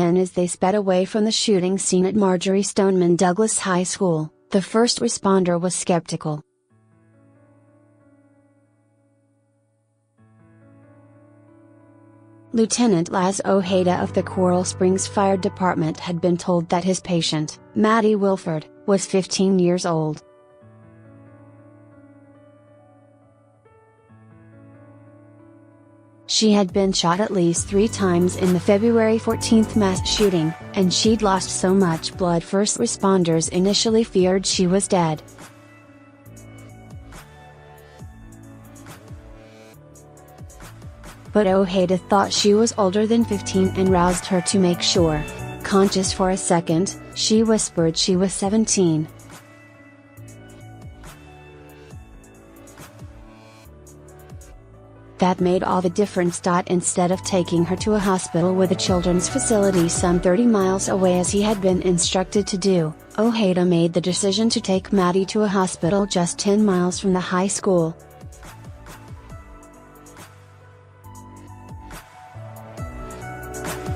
men as they sped away from the shooting scene at Marjory Stoneman Douglas High School. The first responder was skeptical. Lieutenant Laz Ojeda of the Coral Springs Fire Department had been told that his patient, Maddy Wilford, was 15 years old. She had been shot at least 3 times in the February 14th mass shooting, and she'd lost so much blood first responders initially feared she was dead. But Ojeda thought she was older than 15 and roused her to make sure. Conscious for a second, she whispered she was 17. That made all the difference. Instead of taking her to a hospital with a children's facility some 30 miles away as he had been instructed to do, Ojeda made the decision to take Maddy to a hospital just 10 miles from the high school.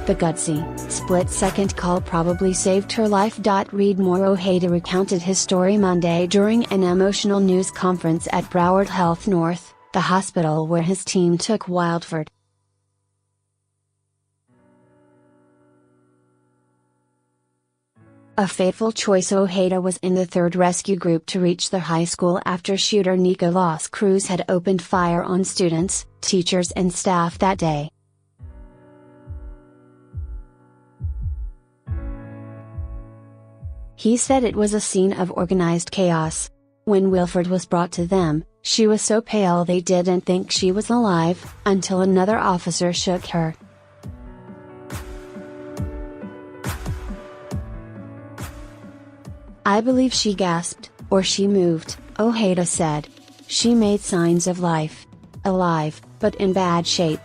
The gutsy, split-second call probably saved her life. Read MoreOjeda recounted his story Monday during an emotional news conference at Broward Health North, the hospital where his team took Wildford. A fateful choiceOjeda was in the 3rd rescue group to reach the high school after shooter Nikolas Cruz had opened fire on students, teachers and staff that day. He said it was a scene of organized chaos. When Wilford was brought to them, she was so pale they didn't think she was alive, until another officer shook her. "I believe she gasped, or she moved," Ojeda said. "She made signs of life. Alive, but in bad shape."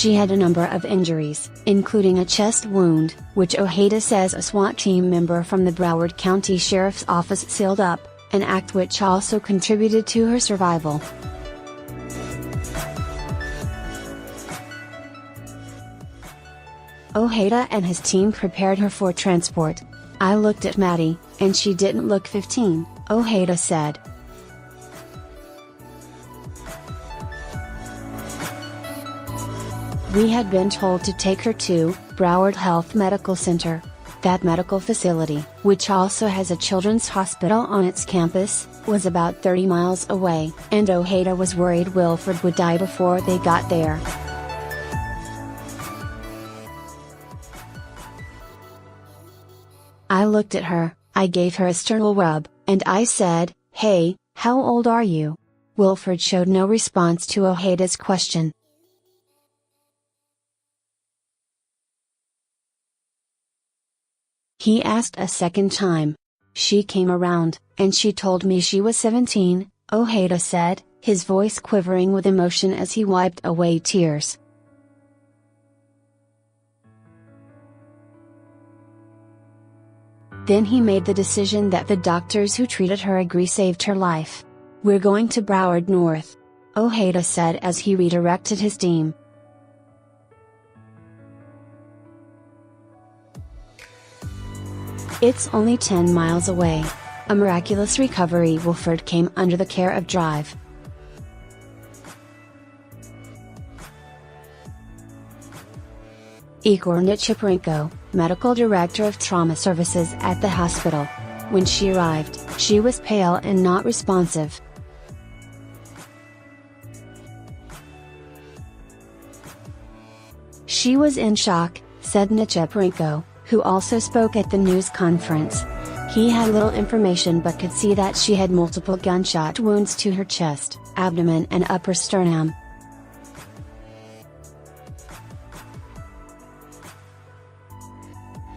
She had a number of injuries, including a chest wound, which Ojeda says a SWAT team member from the Broward County Sheriff's Office sealed up, an act which also contributed to her survival. Ojeda and his team prepared her for transport. "I looked at Maddy, and she didn't look 15, Ojeda said. "We had been told to take her to Broward Health Medical Center. That medical facility, which also has a children's hospital on its campus, was about 30 miles away, and Ojeda was worried Wilford would die before they got there. I looked at her, I gave her a sternal rub, and I said, 'Hey, how old are you?' Wilford showed no response to Ojeda's question. He asked a second time. She came around, and she told me she was 17, Ojeda said, his voice quivering with emotion as he wiped away tears. Then he made the decision that the doctors who treated her agree saved her life. "We're going to Broward North," Ojeda said as he redirected his team. "It's only 10 miles away. A miraculous recoveryWilford came under the care of Drive." Igor Nichiporenko, medical director of trauma services at the hospital. When she arrived, she was pale and not responsive. "She was in shock," said Nichiporenko, who also spoke at the news conference. He had little information but could see that she had multiple gunshot wounds to her chest, abdomen and upper sternum.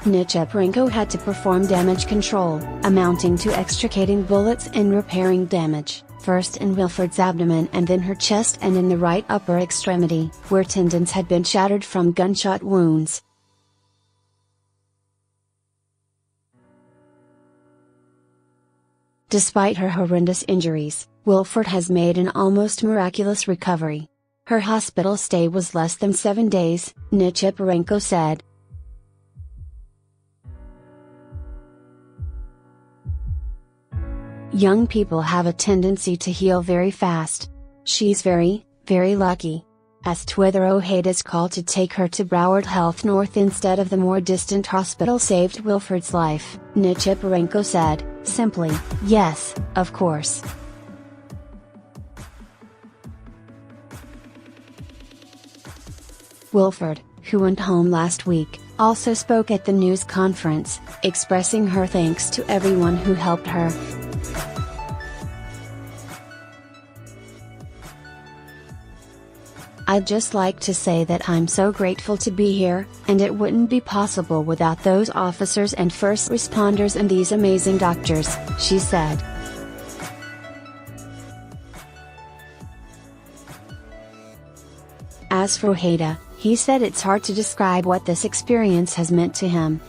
Nichiporenko had to perform damage control, amounting to extricating bullets and repairing damage, first in Wilford's abdomen and then her chest and in the right upper extremity, where tendons had been shattered from gunshot wounds. Despite her horrendous injuries, Wilford has made an almost miraculous recovery. Her hospital stay was less than 7 days, Nichiporenko said. Young people have a tendency to heal very fast. She's very, very lucky. As to whether Ojeda's call to take her to Broward Health North instead of the more distant hospital saved Wilford's life, Nichiporenko said, simply, yes, of course. Wilford, who went home last week, also spoke at the news conference, expressing her thanks to everyone who helped her. I'd just like to say that I'm so grateful to be here, and it wouldn't be possible without those officers and first responders and these amazing doctors, she said. As for Ojeda, he said it's hard to describe what this experience has meant to him.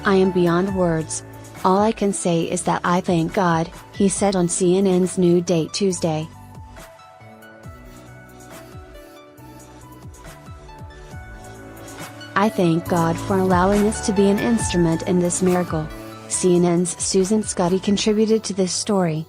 I am beyond words. All I can say is that I thank God, he said on CNN's New Date Tuesday. I thank God for allowing us to be an instrument in this miracle. CNN's Susan Scutti contributed to this story.